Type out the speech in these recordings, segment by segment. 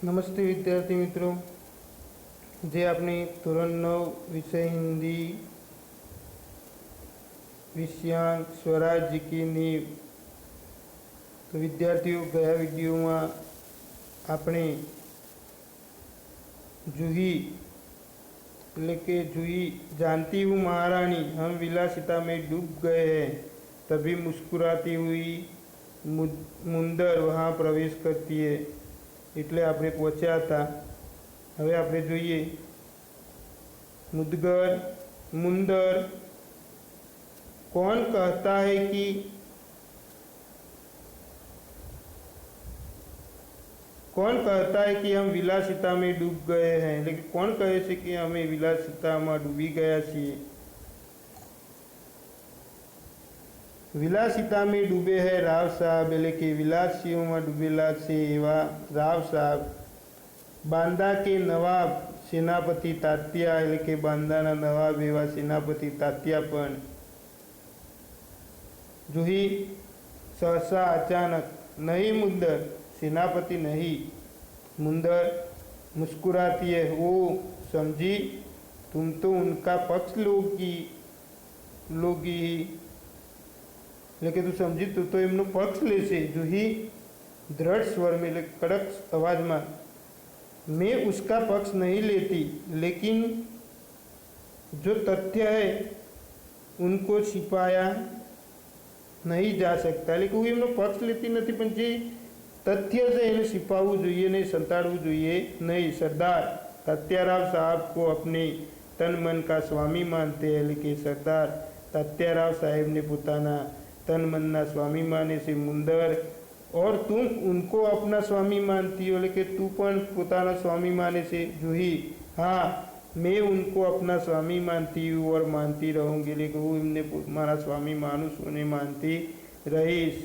नमस्ते विद्यार्थी मित्रों, जे आपने धोरण 9 विषय हिंदी विषयांक स्वराज की नींव। तो विद्यार्थियों, गया वीडियो में आपने जूही એટલે કે जूही जानती हूँ महारानी, हम विलासिता में डूब गए हैं, तभी मुस्कुराती हुई मुंदर वहाँ प्रवेश करती है। એટલે આપણે પહોંચ્યા હતા। હવે આપણે જોઈએ मुदगर मुंदर। कौन कहता है कि हम विलासिता में डूब गए हैं, लेकिन कौन कहे છે कि हमें विलासिता में डूबी गया છીએ। विलासिता में डूबे है राव साहब, એટલે કે વિલાસીઓ में डूबेला છે એવા રાવ સાહેબ। बांदा के नवाब सेनापति तात्या, એટલે કે બાંદાના નવાબ એવા સેનાપતિ તાત્યા પણ। जूही सहसा अचानक, नहीं मुंदर, सेनापति नहीं, मुंदर मुस्कुराती है, वो समझी तुम तो उनका पक्ष लोगी। એટલે તું સમજી તું તો એમનો પક્ષ લેશે। जूही दृढ़ स्वर में, कड़क आवाज में, मैं उसका पक्ष नहीं लेती, लेकिन जो तथ्य है उनको छिपाया नहीं जा सकता। लेकिन હું એમનો પક્ષ લેતી નથી, પણ જે તથ્ય છે એને छिपावવું જોઈએ નહીં, સંતાડવું જોઈએ નહીં। सरदार तात्याराव साहब को अपने तन मन का स्वामी मानते हैं, लेकिन सरदार तात्याराव साहेब ने पोताना तन मनना स्वामी माने से मुंदर, और तुम उनको अपना स्वामी मानती हो, लेकिन तू पण पोताना स्वामी माने से। जूही हाँ, मैं उनको अपना स्वामी मानती हूँ और मानती रहूँगी, लेकिन वो इन्हें मारा स्वामी मानूँ, उन्हें मानती रहीश,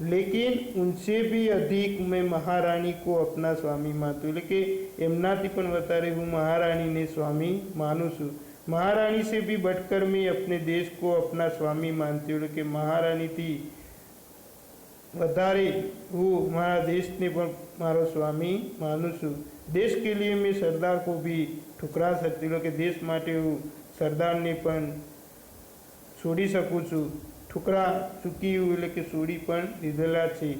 लेकिन उनसे भी अधिक मैं महारानी को अपना स्वामी मानती हूँ, लेकिन एमनाथी पण वधारे हूँ महारानी ने स्वामी मानूँ छूँ। महारानी से भी बढ़कर मैं अपने देश को अपना स्वामी मानती हूँ, लेकिन महारानी थी वधारे हूँ मारा देश ने पण मारो स्वामी मानूँ छूँ। देश के लिए मैं सरदार को भी ठुकरा सकती हूँ, कि देश माटे हूँ सरदार ने पण छोड़ी सकूँ छूँ। ठुकरा चूकी हूँ એટલે કે છોડી પણ દીધેલા છે।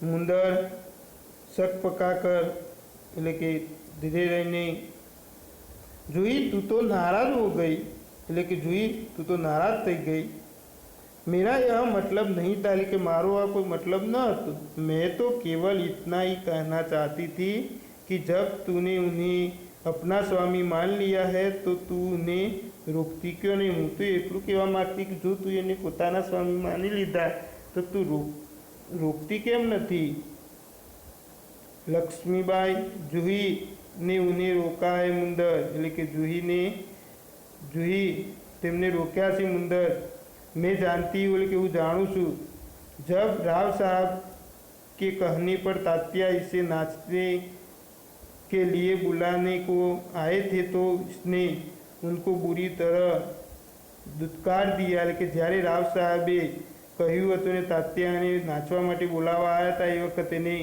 मुंदर शक पकाकर, એટલે કે ધીરે રહીને, जूही तू तो नाराज हो गई, એટલે કે जूही तू तो नाराज થઈ गई। मेरा यह मतलब नहीं था, लेकिन मारो आ कोई मतलब न હતો। मैं तो केवल इतना ही कहना चाहती थी कि जब तूने उन्हें अपना स्वामी मान लिया है तो तू उन्हें रोकती क्यों नहीं। हूँ तो એટલું કહેવા માગતી कि जो तू એને પોતાના સ્વામી માની લીધા તો તું રોકતી કેમ નથી। लक्ष्मीबाई जूही ने उन्हें रोका है मुंदर, એટલે કે जूही तेमने रोक्या છે मुंदर। मैं जानती हूँ, कि हूँ जाणूँ छूँ, जब राव साहब के कहने पर तात्या इसे नाचने के लिए बुलाने को आए थे तो इसने उनको बुरी तरह दुत्कार दिया। लेकिन જ્યારે રાવ સાહેબે કહ્યું હતું ને તાત્યાને નાચવા માટે બોલાવવા આવ્યા હતા, એ વખતે એને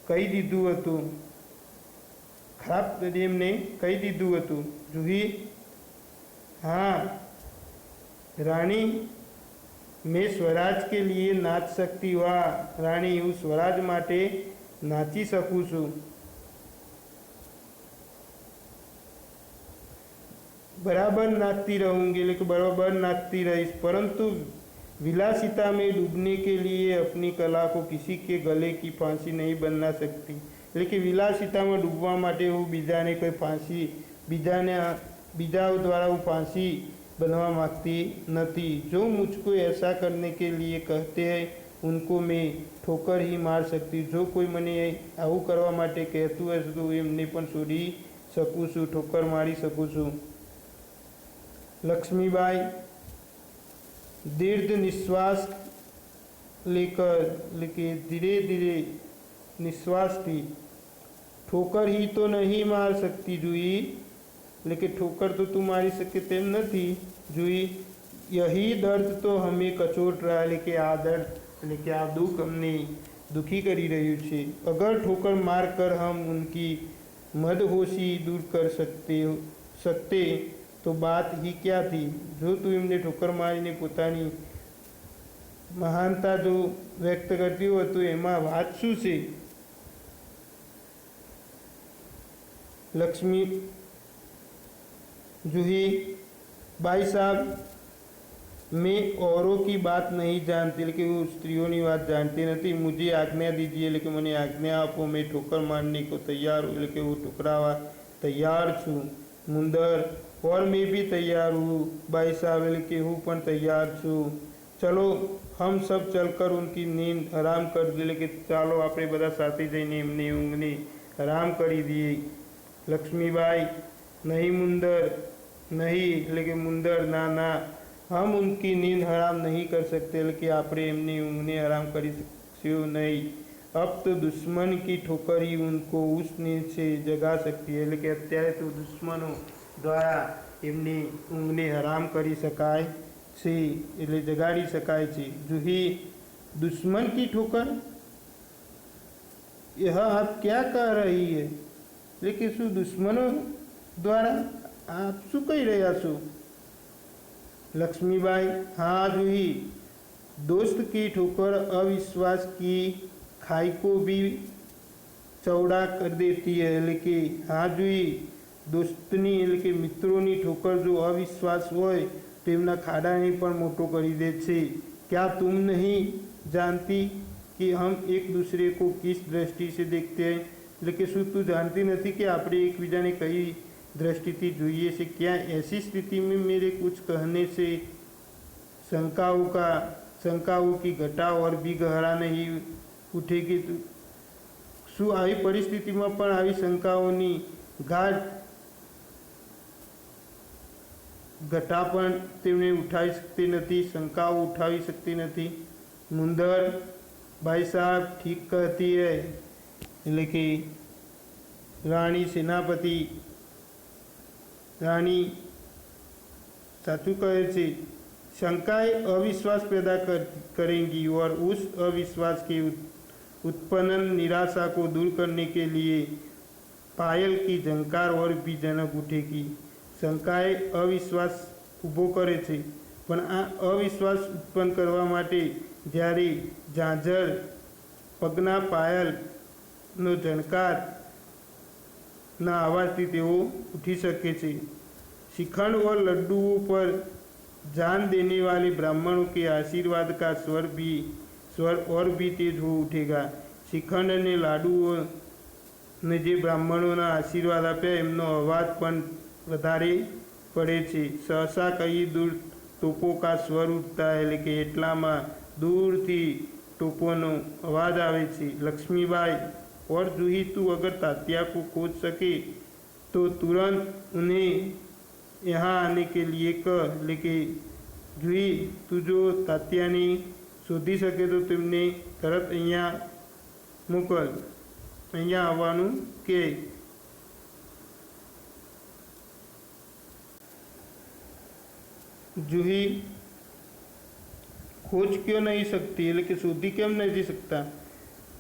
કહી દીધું હતું, ખરાબ એમને કહી દીધું હતું। જૂહી हाँ रानी, मैं स्वराज के लिए नाच सकती हूँ। रानी हूँ स्वराज माटे नाची सकूँ छूँ। बराबर नाचती रहूँगी, लेकिन बराबर नाचती रहीश, परंतु विलासिता में डूबने के लिए अपनी कला को किसी के गले की फांसी नहीं बनना सकती। लेकिन विलासिता में डूबवा माटे हूँ बीजाने कोई फांसी, बीजाओं द्वारा वो फांसी बनवा मांगती नहीं। जो मुझको ऐसा करने के लिए कहते हैं उनको मैं ठोकर ही मार सकती। जो कोई मने आवू करवा माटे कहतुं हशे तो एमने पण छोड़ी सकूँ छूं, ठोकर मारी सकूँ छूं। लक्ष्मीबाई दीर्घ निश्वास लेकर, लेकिन धीरे धीरे निश्वास थी, ठोकर ही तो नहीं मार सकती जूही, लेकिन ठोकर तो तू मारी सके तेम नहीं। जूही यही दर्द तो हमें कचोट रहा है, लेकिन आ दर्द, लेकिन आ दुख हमने दुखी करी रह्यु छे। अगर ठोकर मार कर हम उनकी मदहोशी दूर कर सकते तो बात ही क्या थी। जो तू एमने ठोकर मारीने पोतानी महानता जो व्यक्त करती हो तो एमा बात शू छे। लक्ष्मी जूही, भाई साहब, मैं औरों की बात नहीं जानती, लेकिन वो स्त्रियों की बात जानती नहीं। मुझे आज्ञा दीजिए, लेकिन मैंने आज्ञा आपो, मैं ठोकर मारने को तैयार हूँ, लेकिन वो ठुकरावा तैयार छूँ। मुंदर, और मैं भी तैयार हूँ भाई साहब, लेकिन हूँ पण तैयार छूँ। चलो हम सब चलकर उनकी नींद हराम कर दे, लेकिन चालो આપણે બધા સાથે જઈને એમની ઊંઘને હરામ કરી દઈએ। लक्ष्मीबाई, नहीं मुंदर, नहीं, लेकिन मुंदर ना ना, हम उनकी नींद हराम नहीं कर सकते, लेकिन आपने एमनी ऊँघने हराम करी सकते नहीं। अब तो दुश्मन की ठोकर ही उनको उस नींद से जगा सकती है, लेकिन अत्यारे तो दुश्मनों द्वारा एमनी ऊँघने हराम करी शकाय छे, એટલે જગાડી શકાય છે। जूही, दुश्मन की ठोकर, यह आप क्या कह रही है? लेकिन शू दुश्मनों द्वारा आप शू कही रहा छो? लक्ष्मीबाई, हाँ जूही, दोस्त की ठोकर अविश्वास की खाई को भी चौड़ा कर देती है, लेकिन हाँ जूही, दोस्तनी એટલે કે મિત્રોની ठोकर जो अविश्वास હોય તેમના ખાડાને પણ મોટો કરી દે છે। क्या तुम नहीं जानती कि हम एक दूसरे को किस दृष्टि से देखते हैं? लेकिन शू तू जानती नहीं कि આપણે એકબીજાને કઈ दृष्टि જોઈએ છે? क्या ऐसी स्थिति में मेरे कुछ कहने से शंकाओं की घटा और भी गहरा नहीं उठेगी? शू આવી પરિસ્થિતિમાં પણ આવી શંકાઓની घटा पण तेमने उठाई सकती नहीं, शंकाओं उठावी सकती नहीं। मुंदर, भाई साहब ठीक कहती है, लेकिन रानी सेनापति, रानी साचू कहे छे, शंकाएं अविश्वास पैदा करेंगी और उस अविश्वास के उत्पन्न निराशा को दूर करने के लिए पायल की झंकार और भी जनक उठेगी। शंकाएं अविश्वास ઊભો કરે છે, પણ આ અવિશ્વાસ ઉત્પન્ન કરવા માટે જ્યારે ઝાંઝર પગના પાયલનો ઝણકારના અવાજથી તેઓ ઉઠી શકે છે। शिखंड और लड्डुओं पर जान देने वाले ब्राह्मणों के आशीर्वाद का स्वर और भी तेज हो उठेगा। शिखंड ने लाडुओं ने जे ब्राह्मणों आशीर्वाद आप्या एमनो अवाज पण વધારે પડે છે। सहसा कई दूर टोपो का स्वर उठता है, लेकिन એટલામાં दूरથી टोपोनो अवाज आवे छे। लक्ष्मीबाई, और जूही, तू अगर तात्या को खोज सके तो तुरंत उन्हें यहाँ आने के लिए कह, लेकिन जूही, तू जो तात्या ने शोधी सके तो तेमने तरत अहींया मोकल, अहींया आववानुं के। जूही, खोज क्यों नहीं सकती, लेकिन शोधी क्यों नहीं सकता?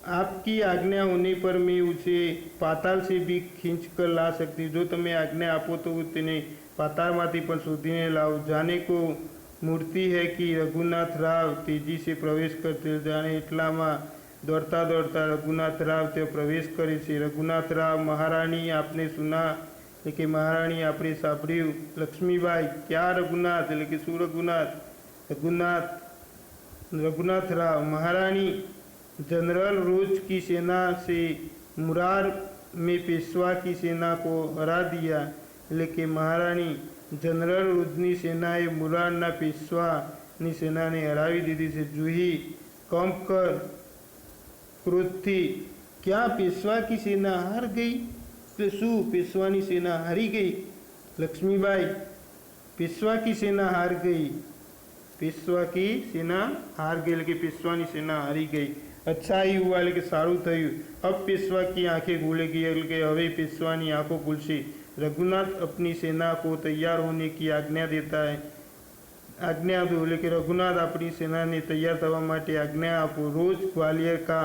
आपकी आज्ञा होने पर मैं उसे पाताल से भी खींच कर ला सकती। जो तमे आज्ञा आपो तो तेने पातालमांथी पण शोधीने लाव। जाने को मूर्ति है कि रघुनाथ राव तेजी से प्रवेश करते जाने એટલામાં दौड़ता दौड़ता रघुनाथ राव ते प्रवेश करे छे। रघुनाथ राव, महारानी आपने सुना, लेकिन महारानी आपने साંભળ્યું। लक्ष्मीबाई, क्या रघुनाथ, लेकिन शू रघुनाथ? रघुनाथ राव, महारानी, जनरल रोज की सेना से मुरार में पेशवा की सेना को हरा दिया, लेकिन महारानी, जनरल रोजनी सेनाए मुरारना पेशवानी सेनाने हरावी दीधी छे। जूही, कंप कर क्रोधथी, क्या पेशवा की सेना हार गई? तो शू पेशवानी सेना हारी गई? लक्ष्मीबाई, पेशवा की सेना हार गई, पेशवा की सेना हार गई, लेकिन पेशवानी सेना हारी गई। अच्छा ही हुआ, लेकिन सारू थयुं। अब पेशवा की आंखें खुलेगी, એટલે હવે पेशवानी आंखों खुलશે। रघुनाथ अपनी सेना को तैयार होने की आज्ञा देता है। आज्ञा दो, लेकिन रघुनाथ अपनी सेना ने तैयार थवा माटे आज्ञा आपो। रोज ग्वालियर का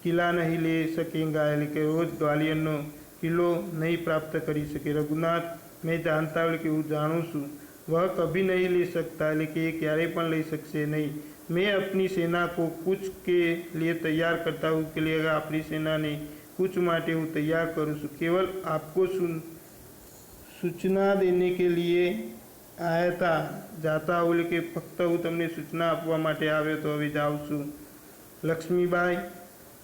કિલ્લા નહીં લે સકેંગા, એટલે કે રોજ ગ્વાલિયરનો કિલ્લો નહીં પ્રાપ્ત કરી શકે। રઘુનાથ મેં જાણતા એટલે કે હું જાણું છું। वह कभी नहीं ले सकता, એટલે કે એ ક્યારેય પણ લઈ શકશે નહીં। मैं अपनी सेना को कुछ के लिए तैयार करता हूँ, के लिए अपनी सेना ने कुछ માટે હું તૈયાર કરું છું। केवल आपको सूचना देने के लिए आया था, जाता हूँ, એટલે કે ફક્ત હું તમને સૂચના આપવા માટે આવ્યો તો હવે જાઉં છું। લક્ષ્મીબાઈ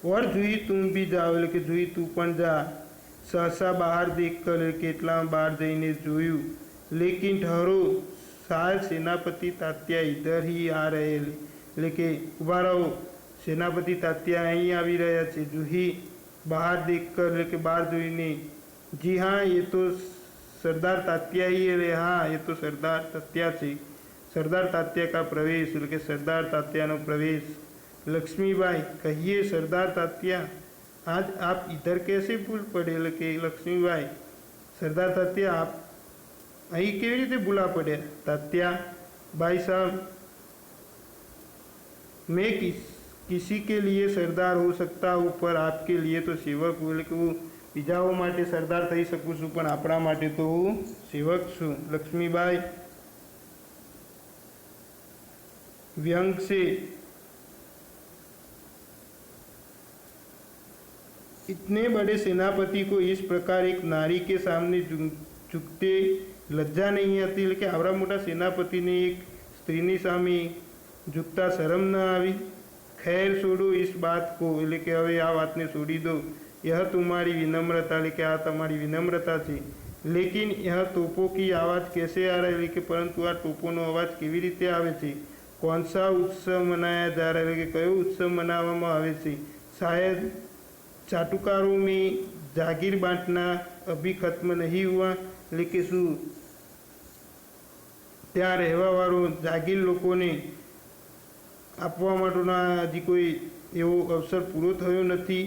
और जूही तुम भी जाओ, એટલે કે જુહી તું પણ જા। सहसा બહાર દેખકર, એટલે કે એટલામાં બહાર જઈને જોયું। लेकिन ठहरो, शायद सेनापति तात्या इधर ही आ रहे, એટલે કે ઊભા રહો, સેનાપતિ તાત્યા અહીં આવી રહ્યા છે। જુહી બહાર દેખકર, એટલે કે બહાર જોઈને, जी हाँ ये तो सरदार तात्या ही है। हाँ ये तो सरदार तात्या છે। सरदार तात्या का प्रवेश, એટલે કે સરદાર તાત્યાનો પ્રવેશ। लक्ष्मीबाई कहिए सरदार तात्या, आज आप इधर कैसे भूल पड़े, એટલે કે લક્ષ્મીબાઈ સરદાર તાત્યા आप અહીં કેવી રીતે ભૂલા પડ્યા? તાત્યા भाई साहब मैं किसी के लिए सरदार हो सकता हूँ, पर आपके लिए तो सेवक हूँ, એટલે કે હું બીજાઓ માટે સરદાર થઈ શકું છું, પણ આપણા માટે તો હું સેવક છું। લક્ષ્મીબાઈ व्यंग से इतने बड़े सेनापति को इस प्रकार एक नारी के सामने झुकते लज्जा नहीं आती, એટલે કે આવડા મોટા સેનાપતિને એક સ્ત્રીની સામે ઝૂકતા શરમ ન આવી? खैर छोड़ो इस बात को, એટલે કે હવે આ વાતને છોડી દો। यह तुम्हारी विनम्रता, એટલે કે આ તમારી વિનમ્રતા છે। लेकिन यह तोपों की आवाज़ कैसे आ रहा है, એટલે કે પરંતુ આ ટોપોનો અવાજ કેવી રીતે આવે છે? कौन सा उत्सव मनाया जा रहा है, એટલે કે કયો ઉત્સવ મનાવવામાં આવે છે? शायद चाटुकारों में जागीर बांटना अभी खत्म नहीं हुआ, એટલે કે શું ત્યાં રહેવાવાળો જાગીર લોકોને આપવા માટેનો હજી કોઈ એવો અવસર પૂરો થયો નથી?